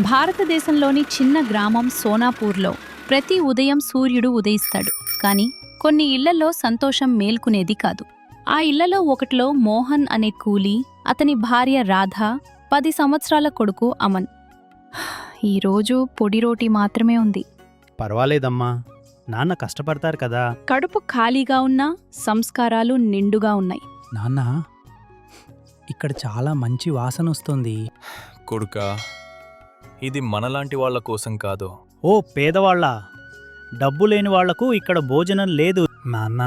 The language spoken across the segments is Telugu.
భారతదేశంలోని చిన్న గ్రామం సోనాపూర్లో ప్రతి ఉదయం సూర్యుడు ఉదయిస్తాడు. కాని కొన్ని ఇళ్లలో సంతోషం మేల్కునేది కాదు. ఆ ఇళ్లలో ఒకటిలో మోహన్ అనే కూలీ, అతని భార్య రాధ, 10 సంవత్సరాల కొడుకు అమన్. ఈరోజు పొడి రోటీ మాత్రమే ఉంది. పర్వాలేదమ్మా, నాన్న కష్టపడతారు కదా. కడుపు ఖాళీగా ఉన్నా సంస్కారాలు నిండుగా ఉన్నాయి. నాన్న, ఇక్కడ చాలా మంచి వాసన వస్తుంది. కొడుకా, ఇది మనలాంటి వాళ్ల కోసం కాదు. ఓ పేదవాళ్ళ, డబ్బు లేని వాళ్లకు ఇక్కడ భోజనం లేదు. నాన్న,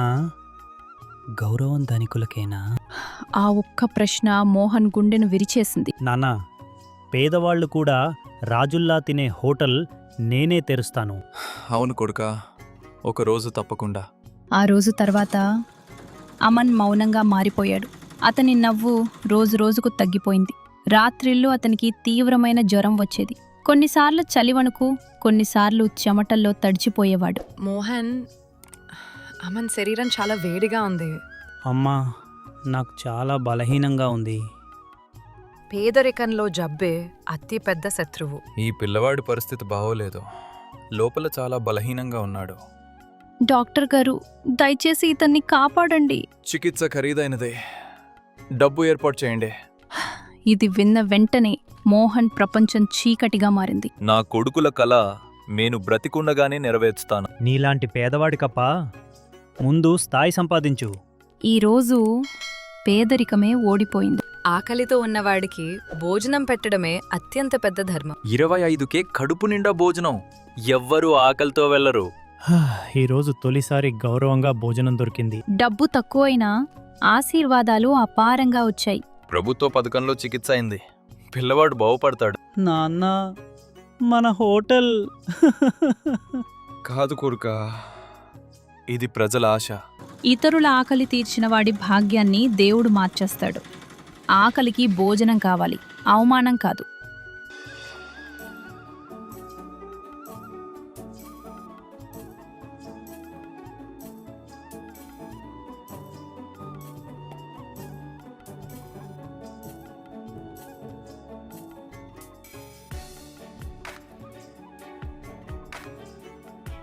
గౌరవం ధనికులకేనా? ఆ ఒక్క ప్రశ్న మోహన్ గుండెను విరిచేసింది. నాన్న, పేదవాళ్లు కూడా రాజుల్లా తినే హోటల్ నేనే తెరుస్తాను. అవును కొడుకా, ఒకరోజు తప్పకుండా. ఆ రోజు తర్వాత అమన్ మౌనంగా మారిపోయాడు. అతని నవ్వు రోజురోజుకు తగ్గిపోయింది. రాత్రిళ్ళు అతనికి తీవ్రమైన జ్వరం వచ్చేది. కొన్నిసార్లు చలివణుకు, కొన్నిసార్లు చెమటల్లో తడిచిపోయేవాడు. మోహన్, అమన్ శరీరం చాలా వేడిగా ఉంది. అమ్మా, నాకు చాలా బలహీనంగా ఉంది. పేదరికంలో జబ్బే అతి పెద్ద శత్రువు. ఈ పిల్లవాడి పరిస్థితి బాగోలేదు. లోపల చాలా బలహీనంగా ఉన్నాడు. డాక్టర్ గారు, దయచేసి ఇతన్ని కాపాడండి. చికిత్స ఖరీదైనదే. డబ్బు ఏర్పాటు చేయండి. ఇది విన్న వెంటనే మోహన్ ప్రపంచం చీకటిగా మారింది. నా కొడుకుల కల నేను బ్రతికుండగానే నెరవేర్చుతాను. నీలాంటి పేదవాడికప్ప ముందు స్థాయి సంపాదించు. ఈరోజు పేదరికమే ఓడిపోయింది. ఆకలితో ఉన్నవాడికి భోజనం పెట్టడమే అత్యంత పెద్ద ధర్మం. 25కే కడుపు నిండా భోజనం. ఎవ్వరూ ఆకలితో వెళ్లరు. ఈరోజు తొలిసారి గౌరవంగా భోజనం దొరికింది. డబ్బు తక్కువైనా ఆశీర్వాదాలు అపారంగా వచ్చాయి. ప్రభుత్వ పథకంలో చికిత్స అయింది. పిల్లవాడు బాగుపడతాడు. నాన్న, మన హోటల్. కాదు కొడుకా, ఇది ప్రజల ఆశ. ఇతరుల ఆకలి తీర్చిన వాడి భాగ్యాన్ని దేవుడు మార్చేస్తాడు. ఆకలికి భోజనం కావాలి, అవమానం కాదు.